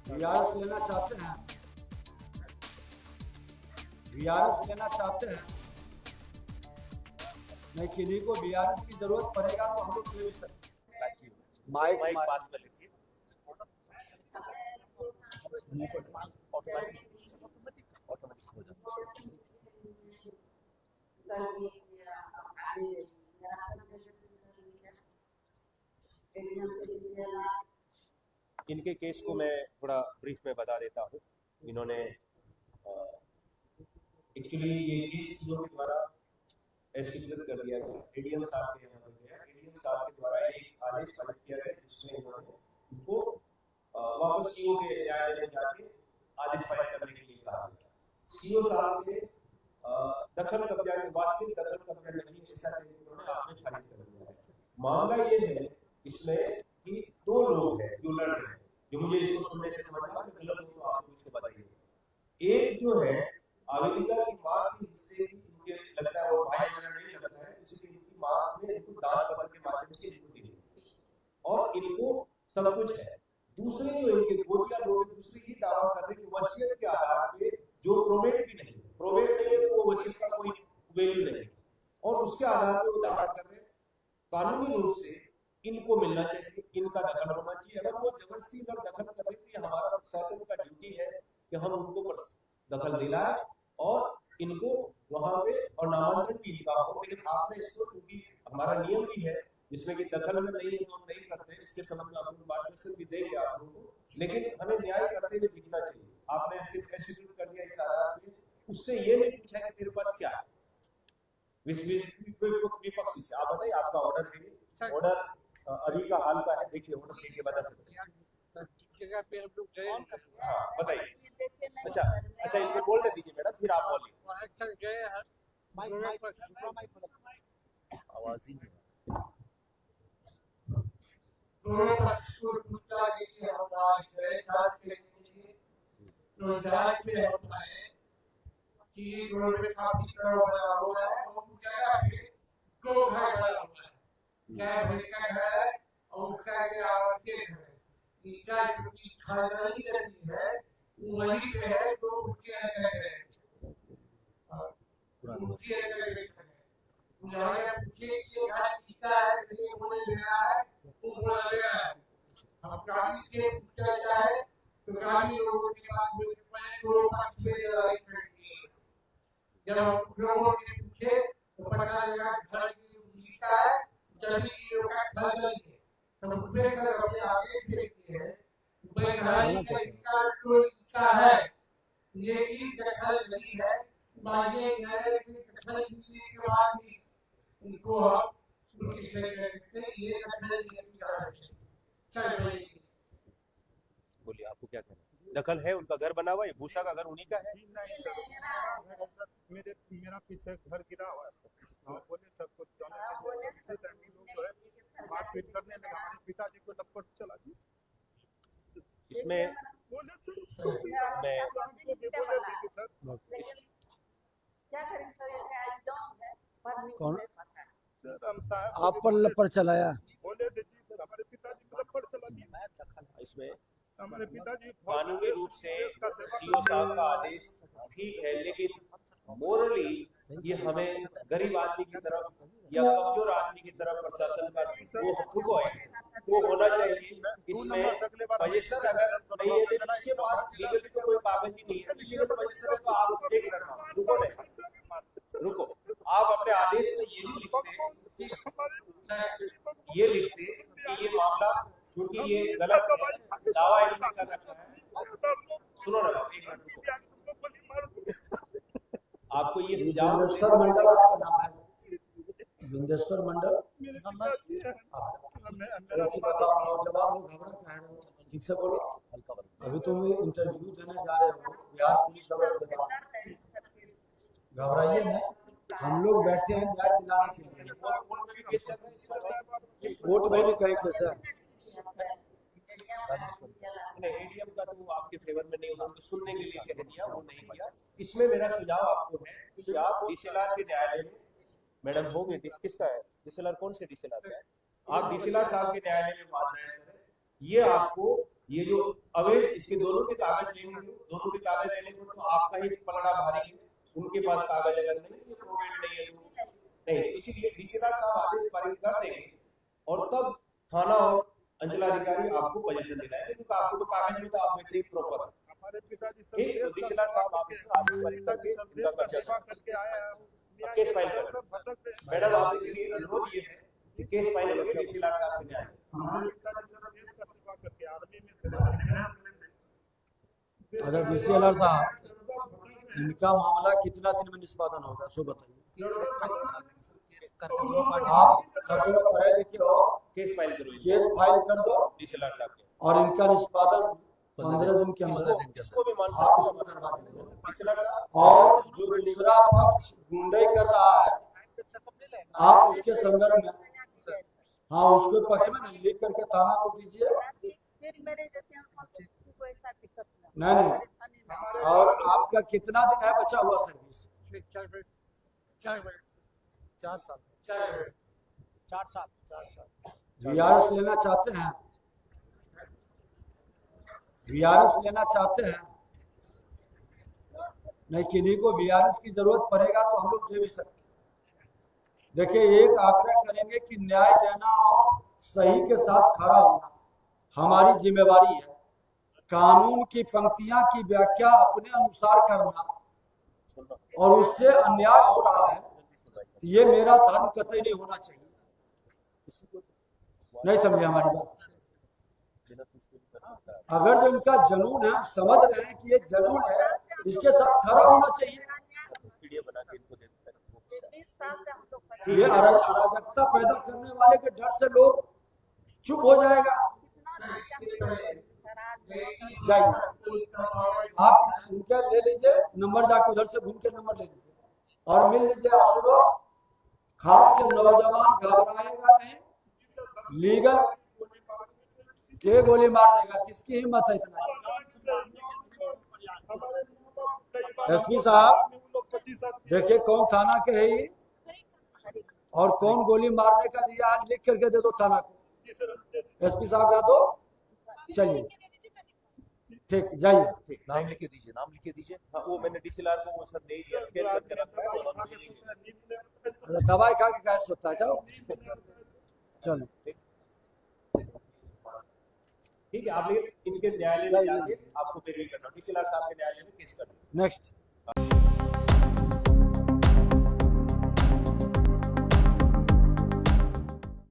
VRS लेना चाहते हैं, वीआरएस लेना चाहते हैं, नहीं किन्हीं को वीआरएस की जरूरत पड़ेगा तो हम लोग ले भी सकते हैं। माइक पास कर लीजिए। ऑटोमेटिक हो जाता है। इनके केस को मैं थोड़ा ब्रीफ में बता देता हूँ। इन्होंने एक्चुअली ये केस के द्वारा एस्टिमेट कर दिया गया, एडीएम साहब के यहाँ पे गया, एडीएम साहब के द्वारा एक आदेश पारित किया गया जिसमें इन्होंने उनको वापस सीओ के न्यायालय में जाके आदेश पारित करने के लिए कहा गया। सीओ साहब ने दखल कब्जा के वास्तविक दखल कब्जा नहीं ऐसा कहकर उन्होंने आपने खारिज कर दिया है। मामला ये है इसमें कि दो लोग हैं जो लड़ रहे हैं, जो मुझे इसको सुनने से समझ में गलत हो तो आप इसको बताइए। एक जो है आवेदिका की मां के हिस्से की इनके लगता है वो भाई बहन नहीं लगता है, इसलिए इनकी मां ने इनको दान पत्र के माध्यम से इनको दी और इनको सब कुछ है। दूसरे जो इनके गोतिया लोग दूसरे ये दावा कर रहे हैं कि वसीयत के आधार पे जो प्रोबेट भी नहीं है तो वो वसीयत का कोई वैल्यू नहीं और उसके आधार पर वो दावा कर रहे हैं कानूनी रूप से इनको मिलना चाहिए, इनका दखल होना चाहिए। अगर वो जबरदस्ती अगर दखल कर रहे तो हमारा प्रशासन का ड्यूटी है कि हम उनको दखल दिलाए और इनको वहां पे और नामांतरण भी इनका हो। लेकिन आपने इसको क्योंकि हमारा नियम भी है जिसमें कि दखल में नहीं है तो हम नहीं करते, इसके संबंध में आपको मार्गदर्शन भी देंगे आप लोगों को, लेकिन हमें न्याय करते हुए दिखना चाहिए। आपने सिर्फ एस्टिमेट कर दिया इस आधार पे, उससे ये नहीं पूछा कि तेरे पास क्या है विपक्ष से। आप बताइए आपका ऑर्डर है, ऑर्डर अभी का हाल का है, देखिए ऑर्डर देके बता सकते हैं जगह पे हम लोग। हाँ बताइए। अच्छा इनको बोलने दीजिए मैडम, फिर आप बोलिए। आवाज ही नहीं वही पे है तो उसके बोलिए आपको क्या कहना है? दखल है, उनका घर बना हुआ है, भूसा का घर उन्हीं का है। मेरा पीछे घर गिरा हुआ है सर, बोले सब कुछ जो है मारपीट करने लगा, हमारे पिताजी को लपट चला दी। इसमें कौन आप पर लपड़ चलाया? बोले देखिए सर हमारे पिताजी को लपट चला दी। इसमें हमारे पिताजी कानूनी रूप से सीओ साहब का आदेश ठीक है, लेकिन मोरली ये हमें गरीब आदमी की तरफ या कमजोर आदमी की तरफ प्रशासन का वो होना चाहिए। इसमें पोजीशन अगर नहीं है तो इसके पास लीगली तो कोई कागज ही नहीं है, लीगल पोजीशन है तो आप देख रखा रुको आप अपने आदेश में ये भी लिखते कि ये मामला क्योंकि ये गलत दावा इन्होंने कर रखा है। सुनो ना एक मिनट, आपको ये सुझाव विंदेश्वर मंडल ठीक से बोलो। अभी तुम इंटरव्यू देने जा रहे हो बिहार पुलिस से, घबराइए ना, हम लोग बैठे हैं न्याय दिलाने के लिए। कोर्ट में भी कहीं कैसे एडीएम का तो आपके फेवर में नहीं, उन्होंने सुनने के लिए कह दिया, वो नहीं किया। इसमें मेरा सुझाव आपको है कि आप डीसीएलआर के न्यायालय में मैडम होंगे, किसका है डीसीएलआर, कौन से डीसीएलआर का है, आप डीसीएलआर साहब के न्यायालय में बात दायर करें। ये आपको ये जो अवैध इसके दोनों के कागज लेंगे, दोनों के कागज लेने को तो आपका ही पलड़ा भारी है, उनके पास कागज अगर नहीं है, प्रोवेट नहीं है तो नहीं, इसीलिए डीसीआर साहब आदेश पारित कर देंगे और तब थाना और अंचलाधिकारी आपको पोजीशन दिलाएंगे, क्योंकि आपको तो कागज में तो आप वैसे ही प्रॉपर है। हमारे पिताजी सब ठीक, तो डीसीआर साहब आप इसमें आदेश पारित करके उनका कब्जा सेवा करके आया है, करें, केस फाइल करें। मैडम आप इसलिए अनुरोध ये है कि केस फाइल करके डीसीआर साहब के न्याय हमारे पिताजी सब देश का सेवा करके आर्मी में अच्छा डीसीएलआर साहब, इनका मामला कितना दिन में निष्पादन होगा सो बताइए। आप पढ़े लिखे हो, केस फाइल करो, केस फाइल कर दो डीसीआर साहब के, और इनका निष्पादन 15 दिन के अंदर इसको भी मान सकते हैं डीसीआर साहब। और जो दूसरा पक्ष गुंडे कर रहा है, आप उसके संदर्भ में हाँ उसके पक्ष में लिख करके थाना को दीजिए। नहीं नहीं, और आपका कितना दिन है बचा हुआ सर्विस? 4 साल। वीआरएस लेना चाहते हैं? वीआरएस लेना चाहते हैं? नहीं, किन्हीं को वीआरएस की जरूरत पड़ेगा तो हम लोग दे भी सकते हैं। देखिए, एक आग्रह करेंगे कि न्याय देना और सही के साथ खड़ा होना हमारी जिम्मेवारी है। कानून की पंक्तियां की व्याख्या अपने अनुसार करना और उससे अन्याय हो रहा है, ये मेरा धर्म कतई नहीं होना चाहिए। नहीं समझे हमारी बात? अगर जो इनका जुनून है, समझ रहे हैं कि ये जुनून है, इसके साथ खड़ा होना चाहिए। ये अराजकता पैदा करने वाले के डर से लोग चुप हो जाएगा। जाइए आप उनका ले लीजिए नंबर, जाके उधर से घूम के नंबर ले लीजिए और मिल लीजिए। आशुरो खास के नौजवान घबराएगा नहीं, लीगल के गोली मार देगा, किसकी हिम्मत है इतना? एसपी साहब देखिए कौन थाना के है ये और कौन गोली मारने का दिया है, लिख करके दे दो थाना को। एसपी साहब का दो, चलिए ठीक, जाइए। ठीक, नाम लिख के दीजिए, नाम लिख के दीजिए। हाँ, वो मैंने डीसीआर को वो सब दे दिया, स्कैन करके रखा है और दवाई खा के गैस होता है। चलो चलो ठीक है, आप लेकिन इनके न्यायालय में जाके आपको पेरवी करना, डीसीआर साहब के न्यायालय में केस करना। नेक्स्ट